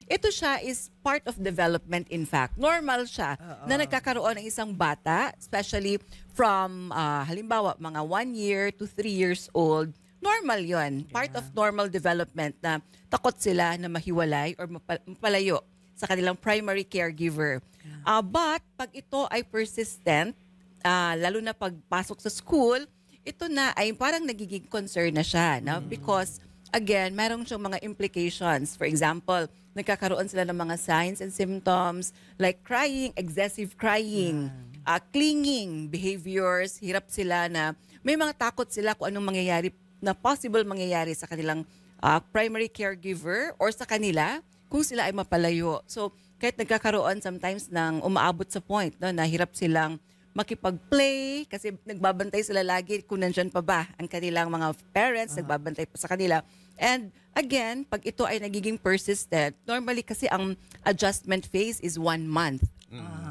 ito siya is part of development in fact. Normal siya na nagkakaroon ng isang bata, especially from halimbawa mga 1 year to 3 years old. Normal yon. Part of normal development na takot sila na mahiwalay or mapalayo sa kanilang primary caregiver. But pag ito ay persistent, lalo na pagpasok sa school, ito na ay parang nagiging concern na siya. No? Because again, mayroong siyang mga implications. For example, nagkakaroon sila ng mga signs and symptoms like crying, excessive crying, clinging behaviors, hirap sila na may mga takot sila kung anong mangyayari na possible mangyayari sa kanilang primary caregiver or sa kanila kung sila ay mapalayo. So, kahit nagkakaroon sometimes ng umaabot sa point no, na hirap silang makipag-play kasi nagbabantay sila lagi kung nandyan pa ba ang kanilang mga parents, nagbabantay pa sa kanila. And again, pag ito ay nagiging persistent, normally kasi ang adjustment phase is 1 month.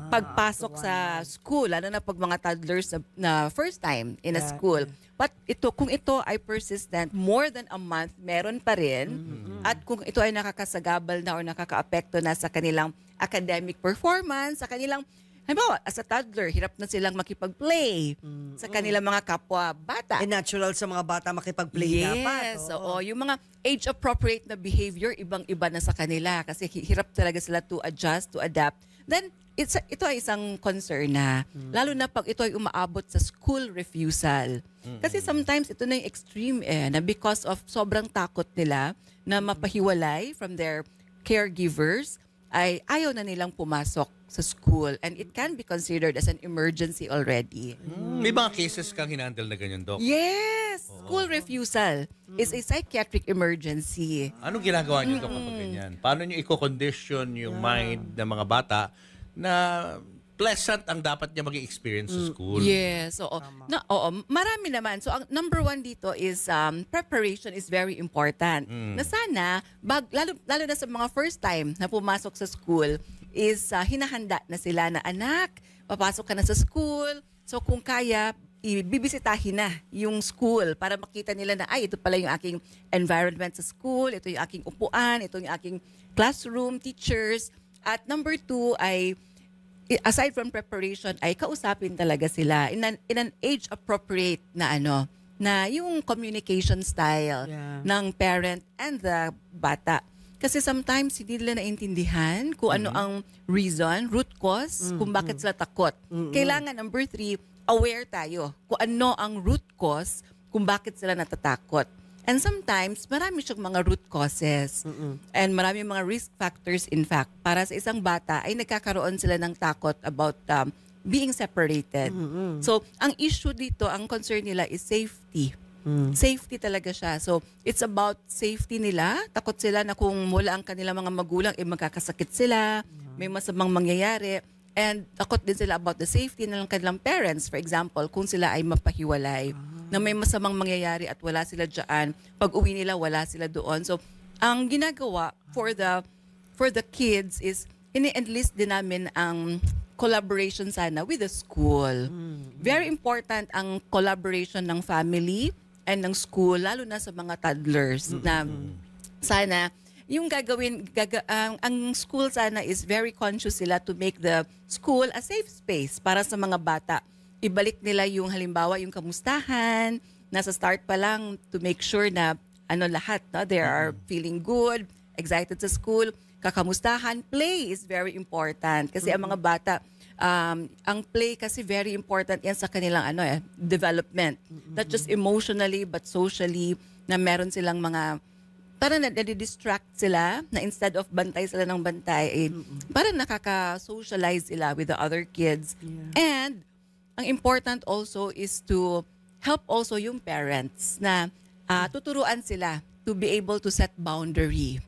Pagpasok sa school, lalo na pag mga toddlers na first time in a school. But ito, kung ito ay persistent, more than a month, meron pa rin. At kung ito ay nakakasagabal na or nakakaapekto na sa kanilang academic performance, sa kanilang halimbawa, as a toddler, hirap na silang makipag-play sa kanilang mga kapwa bata. Natural sa mga bata makipag-play dapat. Yes, oo. Yung mga age-appropriate na behavior, ibang-iba na sa kanila kasi hirap talaga sila to adjust, to adapt. Then, ito ay isang concern na, lalo na pag ito ay umaabot sa school refusal. Kasi sometimes ito na yung extreme na because of sobrang takot nila na mapahiwalay from their caregivers, ay ayaw na nilang pumasok sa school and it can be considered as an emergency already. May mga cases kang hinandle na ganyan, Doc? Yes! School refusal is a psychiatric emergency. Anong ginagawa niyo, Doc, kapag ganyan? Paano niyo i-condition yung mind ng mga bata na pleasant ang dapat niya maging experience sa school? Yes, oo. Oo, marami naman. So, ang number 1 dito is preparation is very important. Na sana, lalo na sa mga first time na pumasok sa school, is hinahanda na sila na anak, papasok ka na sa school. So, kung kaya, ibibisitahin na yung school para makita nila na, ay, ito pala yung aking environment sa school, ito yung aking upuan, ito yung aking classroom, teachers. At number 2 ay, aside from preparation, ay kausapin talaga sila in an age-appropriate na na yung communication style ng parent and the bata. Kasi sometimes hindi nila naintindihan kung ano ang reason, root cause, kung bakit sila takot. Kailangan, number 3, aware tayo kung ano ang root cause, kung bakit sila natatakot. And sometimes, marami siyang mga root causes. And marami mga risk factors, in fact. Para sa isang bata, ay nagkakaroon sila ng takot about being separated. So, ang issue dito, ang concern nila is safety. Safety talaga siya. So, it's about safety nila. Takot sila na kung wala ang kanilang mga magulang, magkakasakit sila, may masamang mangyayari. And takot din sila about the safety ng kanilang parents. For example, kung sila ay mapahiwalay, na may masamang mangyayari at wala sila dyan. Pag uwi nila, wala sila doon. So, ang ginagawa for the kids is, ini-enlist din namin ang collaboration sana with the school. Very important ang collaboration ng family and ng school, lalo na sa mga toddlers, na sana yung ang school sana is very conscious sila to make the school a safe space para sa mga bata. Ibalik nila yung halimbawa yung kamustahan, nasa start pa lang to make sure na lahat, they are feeling good, excited sa school, kakamustahan. Play is very important kasi ang mga bata, ang play kasi very important yan sa kanilang development. Not just emotionally but socially, na meron silang mga parang nadidistract sila na instead of bantay sila ng bantay, parang nakaka-socialize sila with the other kids. And ang important also is to help also yung parents na tuturuan sila to be able to set boundary.